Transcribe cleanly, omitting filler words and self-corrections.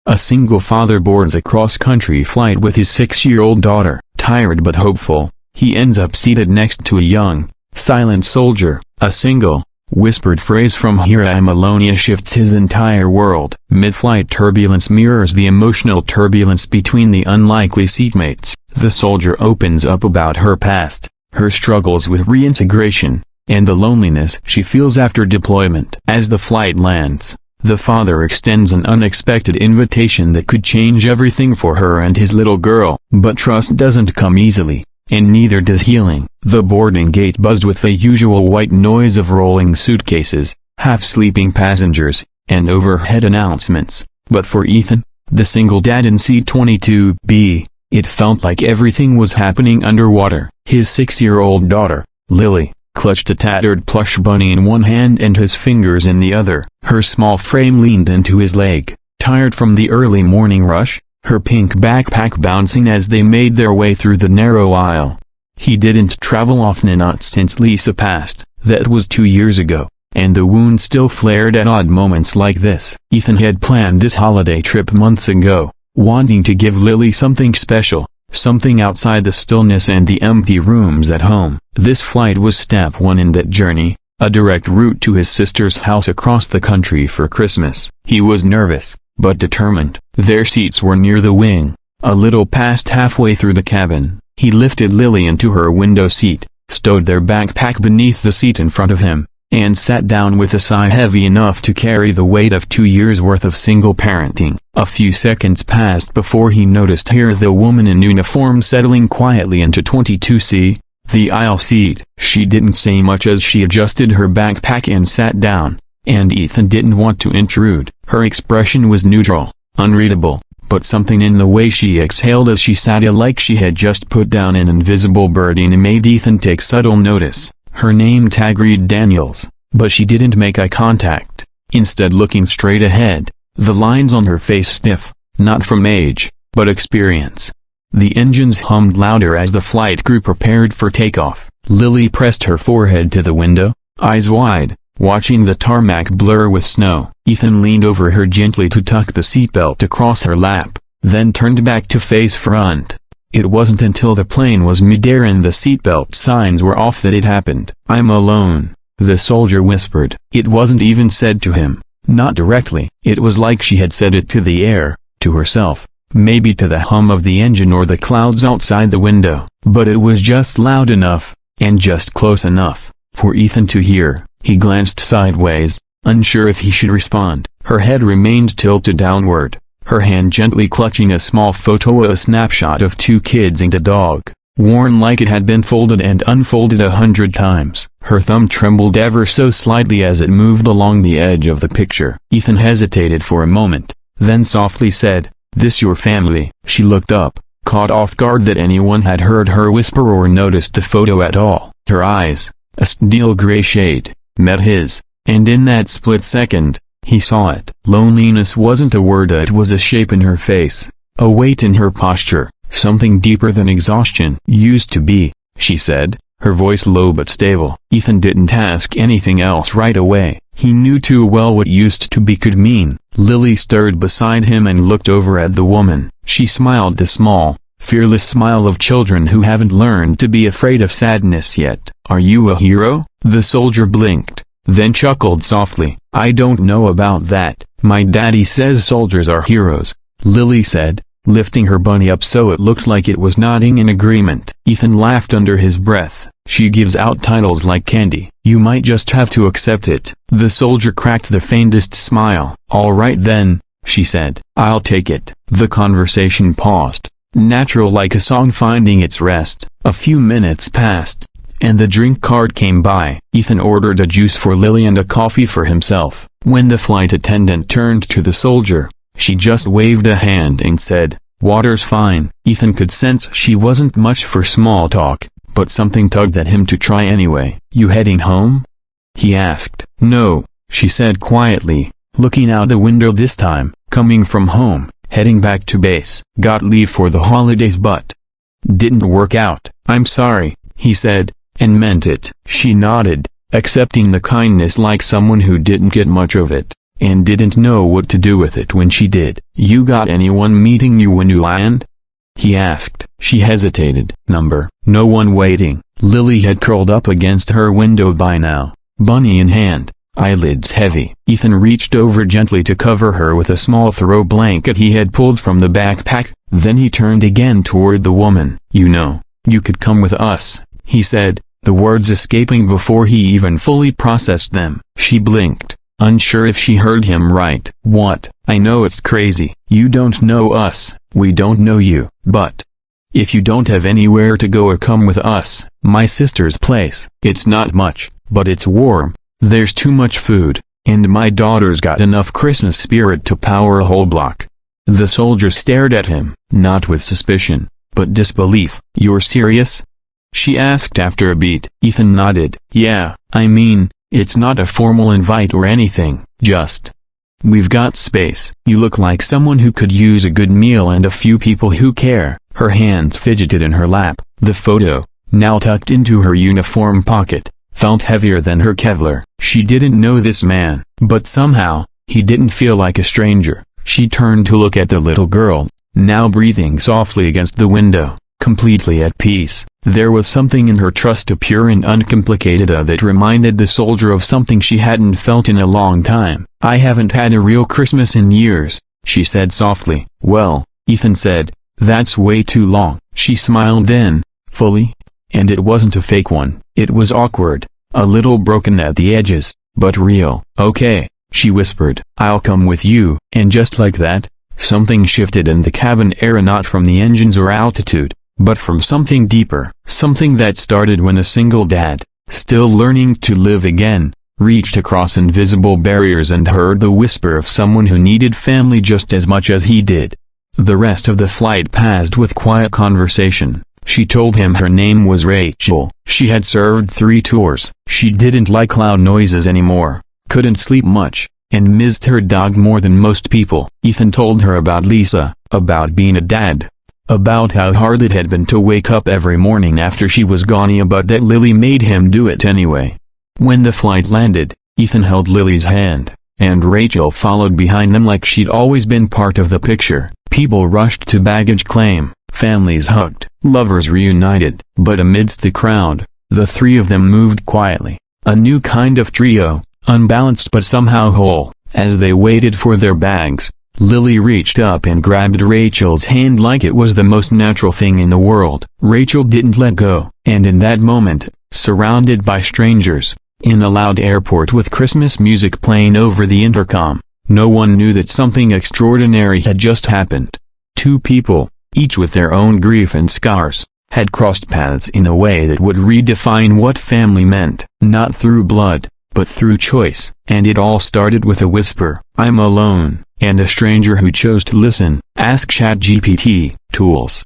A single father boards a cross-country flight with his 6-year-old daughter. Tired but hopeful, he ends up seated next to a young, silent soldier. A single, whispered phrase from "Here I am alone" shifts his entire world. Mid-flight turbulence mirrors the emotional turbulence between the unlikely seatmates. The soldier opens up about her past, her struggles with reintegration, and the loneliness she feels after deployment. As the flight lands, the father extends an unexpected invitation that could change everything for her and his little girl. But trust doesn't come easily, and neither does healing. The boarding gate buzzed with the usual white noise of rolling suitcases, half-sleeping passengers, and overhead announcements. But for Ethan, the single dad in seat 22B, it felt like everything was happening underwater. His 6-year-old daughter, Lily, clutched a tattered plush bunny in one hand and his fingers in the other. Her small frame leaned into his leg, tired from the early morning rush, her pink backpack bouncing as they made their way through the narrow aisle. He didn't travel often, not since Lisa passed. That was 2 years ago, and the wound still flared at odd moments like this. Ethan had planned this holiday trip months ago, wanting to give Lily something special, something outside the stillness and the empty rooms at home. This flight was step one in that journey, a direct route to his sister's house across the country for Christmas. He was nervous, but determined. Their seats were near the wing, a little past halfway through the cabin. He lifted Lily into her window seat, stowed their backpack beneath the seat in front of him, and sat down with a sigh heavy enough to carry the weight of 2 years' worth of single parenting. A few seconds passed before he noticed her, the woman in uniform, settling quietly into 22C, the aisle seat. She didn't say much as she adjusted her backpack and sat down, and Ethan didn't want to intrude. Her expression was neutral, unreadable, but something in the way she exhaled as she sat, like she had just put down an invisible burden, made Ethan take subtle notice. Her name tag read Daniels, but she didn't make eye contact, instead looking straight ahead, the lines on her face stiff, not from age, but experience. The engines hummed louder as the flight crew prepared for takeoff. Lily pressed her forehead to the window, eyes wide, watching the tarmac blur with snow. Ethan leaned over her gently to tuck the seatbelt across her lap, then turned back to face front. It wasn't until the plane was midair and the seatbelt signs were off that it happened. "I'm alone," the soldier whispered. It wasn't even said to him, not directly. It was like she had said it to the air, to herself, maybe to the hum of the engine or the clouds outside the window. But it was just loud enough, and just close enough, for Ethan to hear. He glanced sideways, unsure if he should respond. Her head remained tilted downward, her hand gently clutching a small photo, a snapshot of 2 kids and a dog, worn like it had been folded and unfolded 100 times. Her thumb trembled ever so slightly as it moved along the edge of the picture. Ethan hesitated for a moment, then softly said, "This your family?" She looked up, caught off guard that anyone had heard her whisper or noticed the photo at all. Her eyes, a steel gray shade, met his, and in that split second, he saw it. Loneliness wasn't a word, it was a shape in her face, a weight in her posture, something deeper than exhaustion. "Used to be," she said, her voice low but stable. Ethan didn't ask anything else right away. He knew too well what used to be could mean. Lily stirred beside him and looked over at the woman. She smiled, the small, fearless smile of children who haven't learned to be afraid of sadness yet. "Are you a hero?" The soldier blinked, then chuckled softly. "I don't know about that. My daddy says soldiers are heroes," Lily said, lifting her bunny up so it looked like it was nodding in agreement. Ethan laughed under his breath. "She gives out titles like candy. You might just have to accept it." The soldier cracked the faintest smile. "All right then," she said. "I'll take it." The conversation paused, natural like a song finding its rest. A few minutes passed, and the drink cart came by. Ethan ordered a juice for Lily and a coffee for himself. When the flight attendant turned to the soldier, she just waved a hand and said, "Water's fine." Ethan could sense she wasn't much for small talk, but something tugged at him to try anyway. "You heading home?" he asked. "No," she said quietly, looking out the window this time. "Coming from home, heading back to base. Got leave for the holidays but didn't work out." "I'm sorry," he said, and meant it. She nodded, accepting the kindness like someone who didn't get much of it. and didn't know what to do with it when she did. "You got anyone meeting you when you land?" he asked. She hesitated. No one waiting." Lily had curled up against her window by now, bunny in hand, eyelids heavy. Ethan reached over gently to cover her with a small throw blanket he had pulled from the backpack, then he turned again toward the woman. "You could come with us," he said, the words escaping before he even fully processed them. She blinked, unsure if she heard him right. "What?" "I know it's crazy. You don't know us, we don't know you, but if you don't have anywhere to go or come with us, my sister's place. It's not much, but it's warm, there's too much food, and my daughter's got enough Christmas spirit to power a whole block." The soldier stared at him, not with suspicion, but disbelief. "You're serious?" she asked after a beat. Ethan nodded. "Yeah, I mean, it's not a formal invite or anything, just we've got space. You look like someone who could use a good meal and a few people who care." Her hands fidgeted in her lap. The photo, now tucked into her uniform pocket, felt heavier than her Kevlar. She didn't know this man, but somehow, he didn't feel like a stranger. She turned to look at the little girl, now breathing softly against the window, completely at peace. There was something in her trust, a pure and uncomplicated that reminded the soldier of something she hadn't felt in a long time. "I haven't had a real Christmas in years," she said softly. "Well," Ethan said, "that's way too long." She smiled then, fully, and it wasn't a fake one. It was awkward, a little broken at the edges, but real. "Okay," she whispered, "I'll come with you." And just like that, something shifted in the cabin air, not from the engines or altitude, but from something deeper. Something that started when a single dad, still learning to live again, reached across invisible barriers and heard the whisper of someone who needed family just as much as he did. The rest of the flight passed with quiet conversation. She told him her name was Rachel. She had served 3 tours. She didn't like loud noises anymore, couldn't sleep much, and missed her dog more than most people. Ethan told her about Lisa, about being a dad, about how hard it had been to wake up every morning after she was gone, but that Lily made him do it anyway. When the flight landed, Ethan held Lily's hand, and Rachel followed behind them like she'd always been part of the picture. People rushed to baggage claim, families hugged, lovers reunited. But amidst the crowd, the 3 of them moved quietly, a new kind of trio, unbalanced but somehow whole. As they waited for their bags, Lily reached up and grabbed Rachel's hand like it was the most natural thing in the world. Rachel didn't let go, and in that moment, surrounded by strangers, in a loud airport with Christmas music playing over the intercom, no one knew that something extraordinary had just happened. 2 people, each with their own grief and scars, had crossed paths in a way that would redefine what family meant, not through blood, but through choice. And it all started with a whisper, "I'm alone," and a stranger who chose to listen. Ask ChatGPT. Tools.